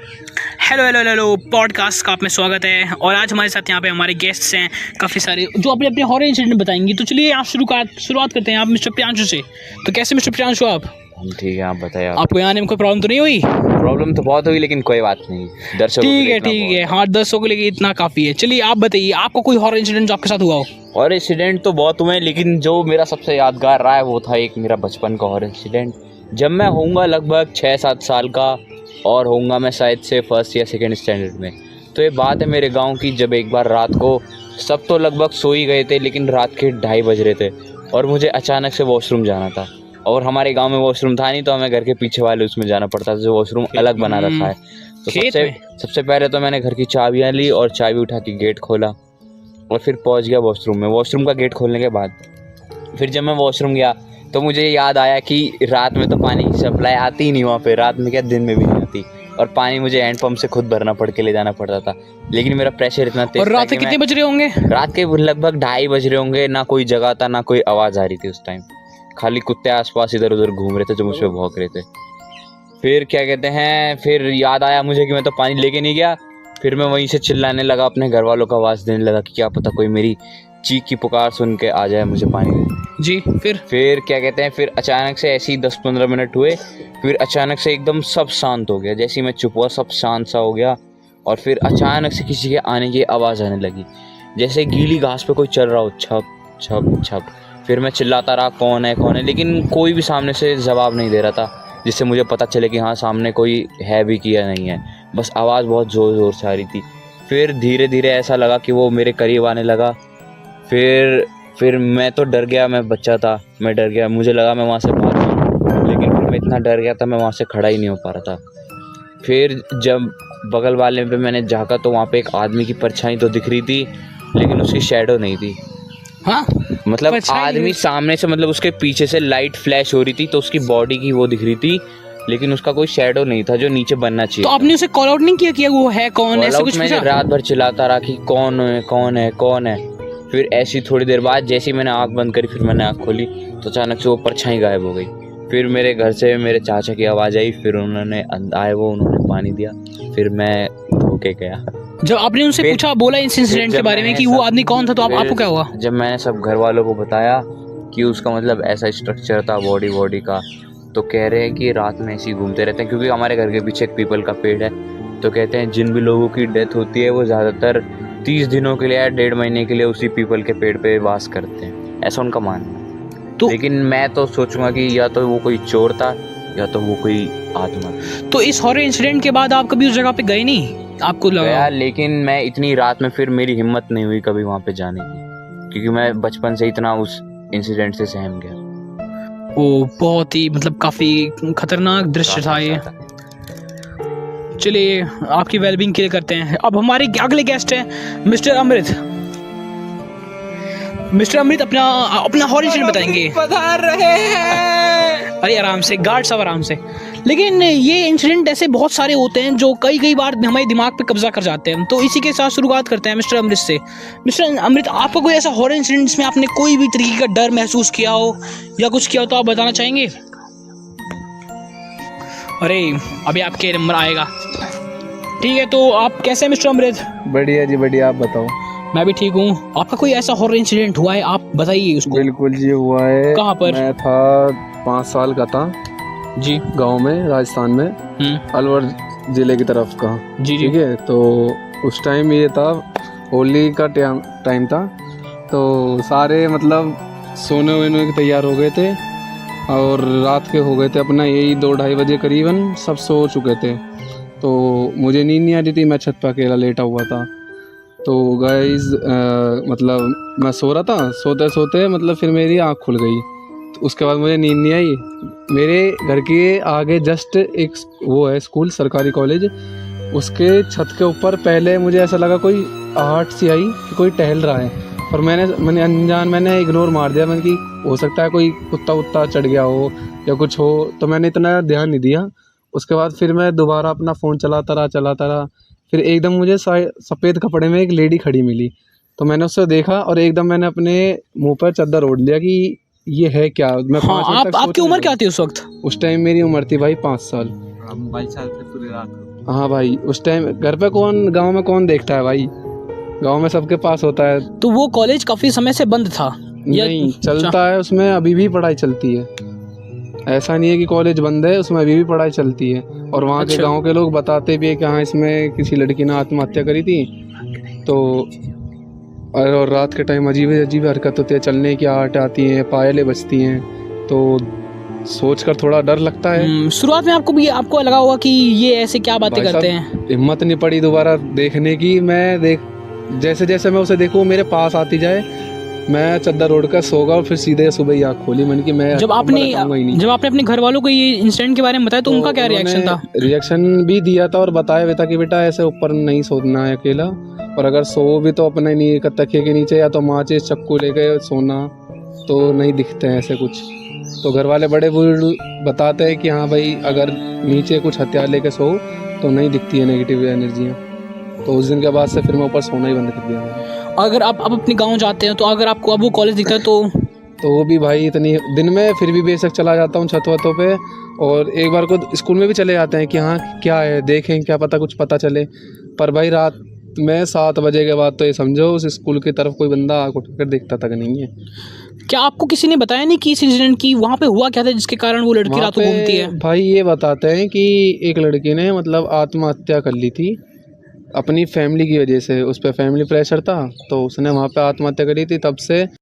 Hello hello hello podcast का आप में स्वागत है। और आज हमारे साथ यहाँ पे हमारे गेस्ट्स हैं काफ़ी सारे जो अपने अपने हॉरर इंसिडेंट बताएंगे। तो चलिए आप शुरुआत करते हैं। आप मिस्टर प्रियांशु से। तो कैसे मिस्टर प्रियांशु आप? ठीक है, आप बताइए। आपको यहाँ आने में कोई प्रॉब्लम तो नहीं हुई? प्रॉब्लम तो बहुत हुई, लेकिन कोई बात नहीं, दर्शकों ठीक है हाँ, दर्शकों के लिए इतना काफ़ी है। चलिए आप बताइए, आपको कोई हॉरर इंसिडेंट जो आपके साथ हुआ हो? हॉरर इंसिडेंट तो बहुत हुए, लेकिन जो मेरा सबसे यादगार रहा है वो था एक मेरा बचपन का हॉरर इंसिडेंट। जब मैं होऊंगा लगभग 6-7 साल का और होऊंगा मैं शायद से फर्स्ट या सेकेंड स्टैंडर्ड में। तो ये बात है मेरे गांव की, जब एक बार रात को सब तो लगभग सो ही गए थे, लेकिन रात के 2:30 बज रहे थे और मुझे अचानक से वॉशरूम जाना था। और हमारे गांव में वॉशरूम था नहीं, तो हमें घर के पीछे वाले उसमें जाना पड़ता था, जो वॉशरूम अलग बना रखा है। तो सबसे पहले तो मैंने घर की चाबियाँ ली और चाबी उठा के गेट खोला और फिर पहुंच गया वॉशरूम में। वॉशरूम का गेट खोलने के बाद फिर जब मैं वॉशरूम गया तो मुझे याद आया कि रात में तो पानी की सप्लाई आती ही नहीं वहाँ पे, रात में क्या दिन में भी नहीं आती, और पानी मुझे हैंड पंप से खुद भरना पड़ के ले जाना पड़ता था। लेकिन मेरा प्रेशर इतना तेज। और रात के कितने बज रहे होंगे? रात के लगभग 2:30 बज रहे होंगे। ना कोई जगह था, ना कोई आवाज़ आ रही थी उस टाइम, खाली कुत्ते आसपास इधर उधर घूम रहे थे जो मुझ पर भौंक रहे थे। फिर क्या कहते हैं, फिर याद आया मुझे कि मैं तो पानी लेके नहीं गया। फिर मैं वहीं से चिल्लाने लगा, अपने घर वालों को आवाज़ देने लगा कि क्या पता कोई मेरी चीख की पुकार सुन के आ जाए मुझे पानी दे। जी फिर क्या कहते हैं, फिर अचानक से ऐसे ही 10-15 मिनट हुए, फिर अचानक से एकदम सब शांत हो गया। जैसे ही मैं चुप हुआ सब शांत सा हो गया, और फिर अचानक से किसी के आने की आवाज़ आने लगी, जैसे गीली घास पे कोई चल रहा हो, छप छप छप। फिर मैं चिल्लाता रहा कौन है, लेकिन कोई भी सामने से जवाब नहीं दे रहा था, जिससे मुझे पता चले कि हाँ सामने कोई है भी कि या नहीं है। बस आवाज़ बहुत ज़ोर ज़ोर से आ रही थी। फिर धीरे धीरे ऐसा लगा कि वो मेरे करीब आने लगा। फिर मैं तो डर गया, मैं बच्चा था, मैं डर गया, मुझे लगा मैं वहाँ से भाग जाऊँ, लेकिन फिर मैं इतना डर गया था मैं वहाँ से खड़ा ही नहीं हो पा रहा था। फिर जब बगल वाले पे मैंने झाँका तो वहाँ पे एक आदमी की परछाई तो दिख रही थी, लेकिन उसकी शैडो नहीं थी। हाँ, मतलब आदमी सामने से, मतलब उसके पीछे से लाइट फ्लैश हो रही थी, तो उसकी बॉडी की वो दिख रही थी, लेकिन उसका कोई शैडो नहीं था जो नीचे बनना चाहिए। तो आपने उसे कॉल आउट नहीं किया कि वो है कौन? ऐसा कुछ मैंने रात भर चिल्लाता रहा कि कौन है कौन है कौन है। फिर ऐसी थोड़ी देर बाद जैसे ही मैंने आँख बंद करी, फिर मैंने आँख खोली तो अचानक से वो परछाई गायब हो गई। फिर मेरे घर से मेरे चाचा की आवाज़ आई, फिर उन्होंने पानी दिया, फिर मैं धो के गया। जब आपने उनसे पूछा, बोला इस इंसिडेंट के बारे में कि वो आदमी कौन था, तो आपको क्या हुआ? जब मैंने सब घर वालों को बताया कि उसका मतलब ऐसा स्ट्रक्चर था बॉडी का, तो कह रहे हैं कि रात में ऐसे ही घूमते रहते हैं, क्योंकि हमारे घर के पीछे एक पीपल का पेड़ है। तो कहते हैं जिन भी लोगों की डेथ होती है वो ज़्यादातर 30 दिनों के लिए या 1.5 महीने के लिए उसी पीपल के पेड़ पे वास करते हैं, ऐसा उनका मानना है। तो लेकिन मैं तो सोचूंगा कि या तो वो कोई चोर था या तो वो कोई आत्मा। तो इस हॉरर इंसिडेंट के बाद आप कभी उस जगह पे गए नहीं? आपको लगा? लेकिन मैं इतनी रात में फिर मेरी हिम्मत नहीं हुई कभी वहाँ पे जाने की, क्योंकि मैं बचपन से इतना उस इंसिडेंट से सहम गया। वो बहुत ही मतलब काफ़ी खतरनाक दृश्य था ये। चलिए आपकी वेलबींग के लिए करते हैं। अब हमारे अगले गेस्ट हैं मिस्टर अमृत। मिस्टर अमृत अपना हॉरर इंसिडेंट बताएंगे। पधार रहे हैं। अरे आराम से गार्ड साहब, आराम से। लेकिन ये इंसिडेंट ऐसे बहुत सारे होते हैं जो कई बार हमारे दिमाग पे कब्जा कर जाते हैं। तो इसी के साथ शुरुआत करते हैं मिस्टर अमृत से। मिस्टर अमृत, आपका कोई ऐसा हॉरर इंसिडेंट जिसमें आपने कोई भी तरीके का डर महसूस किया हो या कुछ किया हो, तो आप बताना चाहेंगे? अरे अभी आपके नंबर आएगा। ठीक है, तो आप कैसे हैं मिस्टर अमृत? बढ़िया जी बढ़िया, आप बताओ। मैं भी ठीक हूँ। आपका कोई ऐसा हॉरर इंसिडेंट हुआ है, आप बताइए उसको। बिल्कुल जी हुआ है। कहाँ पर? मैं था 5 साल का था जी, गांव में, राजस्थान में, अलवर जिले की तरफ का। जी ठीक है, तो उस टाइम ये था, होली का टाइम था, तो सारे मतलब सोने वोने के तैयार हो गए थे और रात के हो गए थे अपना यही 2-2:30 बजे करीबन, सब सो चुके थे। तो मुझे नींद नहीं आ रही थी, मैं छत पर अकेला लेटा हुआ था। तो गाइस मतलब मैं सो रहा था, सोते सोते मतलब फिर मेरी आँख खुल गई। तो उसके बाद मुझे नींद नहीं आई। मेरे घर के आगे जस्ट एक वो है स्कूल, सरकारी कॉलेज, उसके छत के ऊपर पहले मुझे ऐसा लगा कोई आहट सी आई कि कोई टहल रहा है, और मैंने इग्नोर मार दिया। मैंने कि हो सकता है कोई कुत्ता चढ़ गया हो या कुछ हो, तो मैंने इतना ध्यान नहीं दिया। उसके बाद फिर मैं दोबारा अपना फ़ोन चलाता रहा। फिर एकदम मुझे सफ़ेद कपड़े में एक लेडी खड़ी मिली, तो मैंने उससे देखा और एकदम मैंने अपने मुंह पर चादर ओढ़ लिया कि ये है क्या। मैं हाँ, 5 मिनट तक आपकी उम्र क्या थी उस वक्त? उस टाइम मेरी उम्र थी भाई 5 साल। मोबाइल चलाते पूरी रात। हाँ भाई, उस टाइम घर पे कौन, गांव में कौन देखता है भाई, गांव में सबके पास होता है। तो वो कॉलेज काफी समय से बंद था नहीं, चलता है, उसमें अभी भी पढ़ाई चलती है। ऐसा नहीं है कि कॉलेज बंद है, उसमें अभी भी पढ़ाई चलती है। और वहाँ के अच्छा। गांव के लोग बताते भी है कि हाँ, इसमें किसी लड़की ने आत्महत्या करी थी। तो और रात के टाइम अजीब अजीब हरकत होती है, चलने की आहट आती हैं, पायलें बजती हैं, तो सोचकर थोड़ा डर लगता है। शुरुआत में आपको लगा होगा कि ये ऐसे क्या बातें भाई करते साहब, हैं। हिम्मत नहीं पड़ी दोबारा देखने की। जैसे जैसे मैं उसे देखूँ मेरे पास आती जाए, मैं चद्दर ओढ़ कर सो गया और फिर सीधे सुबह ही आँख खोली। मन की मैं जब आपने अपने घर वालों को ये इंसिडेंट के बारे में बताया तो उनका क्या रिएक्शन था? रिएक्शन भी दिया था और बताया भी था कि बेटा ऐसे ऊपर नहीं सोना है अकेला, और अगर सो भी तो अपने तकिए के नीचे या तो माचिस चक्कू लेके सोना, तो नहीं दिखते हैं ऐसे कुछ। तो घर वाले बड़े बुजुर्ग बताते हैं कि हाँ भाई, अगर नीचे कुछ हथियार लेके सो तो नहीं दिखती है नेगेटिव एनर्जियाँ। तो उस दिन के बाद से फिर मैं ऊपर सोना ही बंद कर दिया मैंने। अगर आप अब अपने गांव जाते हैं तो अगर आपको अब वो कॉलेज दिखता है तो वो भी भाई इतनी दिन में फिर भी बेशक चला जाता हूँ छत वतों पे, और एक बार को स्कूल में भी चले जाते हैं कि हाँ क्या है देखें, क्या पता कुछ पता चले। पर भाई रात में 7 बजे के बाद तो ये समझो उस स्कूल की तरफ कोई बंदा आँख उठ कर देखता तक नहीं है। क्या आपको किसी ने बताया नहीं कि इस इंसिडेंट की वहाँ पे हुआ क्या था जिसके कारण वो लड़की वहाँ रात को पे घूमती है? भाई ये बताते हैं कि एक लड़की ने मतलब आत्महत्या कर ली थी अपनी फैमिली की वजह से। उस पर फैमिली प्रेशर था, तो उसने वहाँ पे आत्महत्या करी थी। तब से